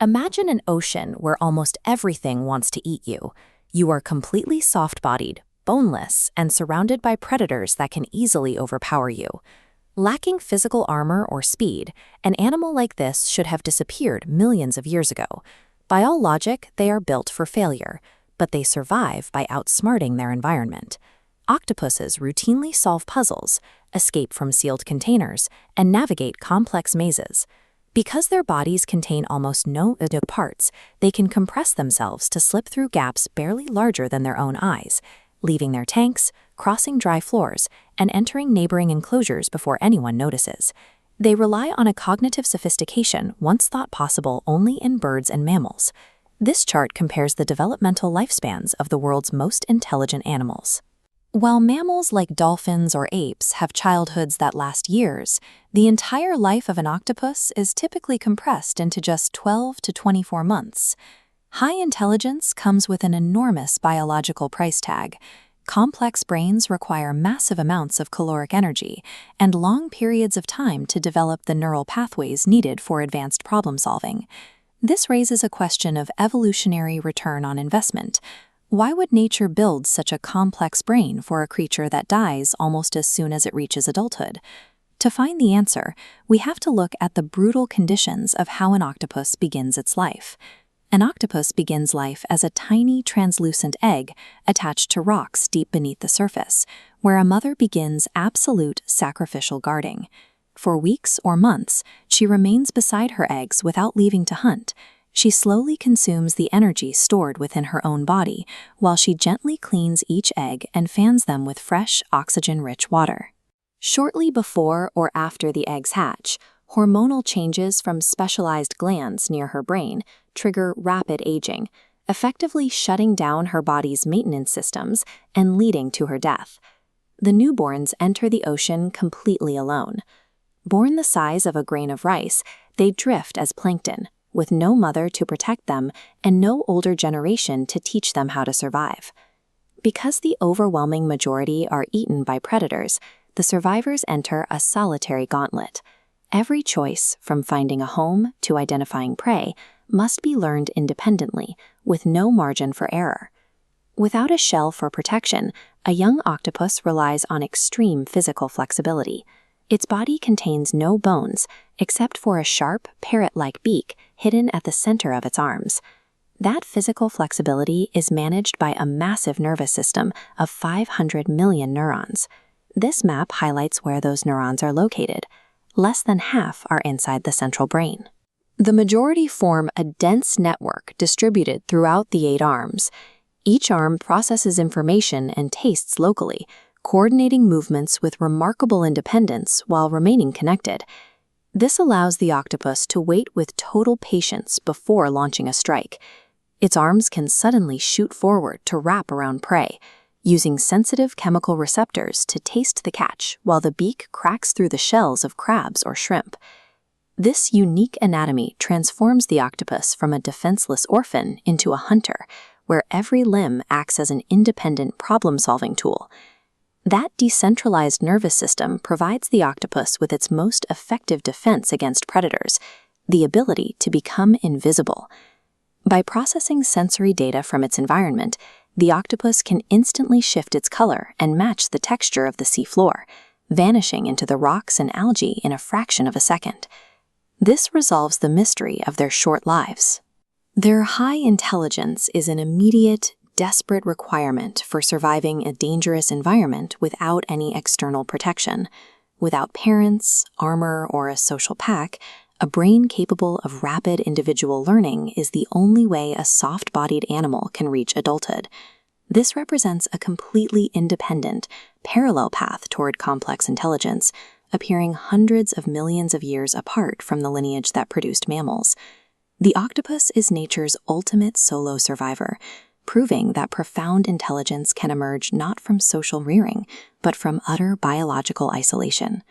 Imagine an ocean where almost everything wants to eat you. You are completely soft-bodied, boneless, and surrounded by predators that can easily overpower you. Lacking physical armor or speed, an animal like this should have disappeared millions of years ago. By all logic, they are built for failure, but they survive by outsmarting their environment. Octopuses routinely solve puzzles, escape from sealed containers, and navigate complex mazes. Because their bodies contain almost no parts, they can compress themselves to slip through gaps barely larger than their own eyes, leaving their tanks, crossing dry floors, and entering neighboring enclosures before anyone notices. They rely on a cognitive sophistication once thought possible only in birds and mammals. This chart compares the developmental lifespans of the world's most intelligent animals. While mammals like dolphins or apes have childhoods that last years, the entire life of an octopus is typically compressed into just 12 to 24 months. High intelligence comes with an enormous biological price tag. Complex brains require massive amounts of caloric energy and long periods of time to develop the neural pathways needed for advanced problem-solving. This raises a question of evolutionary return on investment. Why would nature build such a complex brain for a creature that dies almost as soon as it reaches adulthood? To find the answer, we have to look at the brutal conditions of how an octopus begins its life. An octopus begins life as a tiny, translucent egg attached to rocks deep beneath the surface, where a mother begins absolute sacrificial guarding. For weeks or months, she remains beside her eggs without leaving to hunt. She slowly consumes the energy stored within her own body, while she gently cleans each egg and fans them with fresh, oxygen-rich water. Shortly before or after the eggs hatch, hormonal changes from specialized glands near her brain trigger rapid aging, effectively shutting down her body's maintenance systems and leading to her death. The newborns enter the ocean completely alone. Born the size of a grain of rice, they drift as plankton, with no mother to protect them and no older generation to teach them how to survive. Because the overwhelming majority are eaten by predators, the survivors enter a solitary gauntlet. Every choice, from finding a home to identifying prey, must be learned independently, with no margin for error. Without a shell for protection, a young octopus relies on extreme physical flexibility. Its body contains no bones, except for a sharp, parrot-like beak hidden at the center of its arms. That physical flexibility is managed by a massive nervous system of 500 million neurons. This map highlights where those neurons are located. Less than half are inside the central brain. The majority form a dense network distributed throughout the 8 arms. Each arm processes information and tastes locally, coordinating movements with remarkable independence while remaining connected. This allows the octopus to wait with total patience before launching a strike. Its arms can suddenly shoot forward to wrap around prey, using sensitive chemical receptors to taste the catch while the beak cracks through the shells of crabs or shrimp. This unique anatomy transforms the octopus from a defenseless orphan into a hunter, where every limb acts as an independent problem-solving tool. That decentralized nervous system provides the octopus with its most effective defense against predators, the ability to become invisible. By processing sensory data from its environment, the octopus can instantly shift its color and match the texture of the seafloor, vanishing into the rocks and algae in a fraction of a second. This resolves the mystery of their short lives. Their high intelligence is an immediate, desperate requirement for surviving a dangerous environment without any external protection. Without parents, armor, or a social pack, a brain capable of rapid individual learning is the only way a soft-bodied animal can reach adulthood. This represents a completely independent, parallel path toward complex intelligence, appearing hundreds of millions of years apart from the lineage that produced mammals. The octopus is nature's ultimate solo survivor, proving that profound intelligence can emerge not from social rearing, but from utter biological isolation.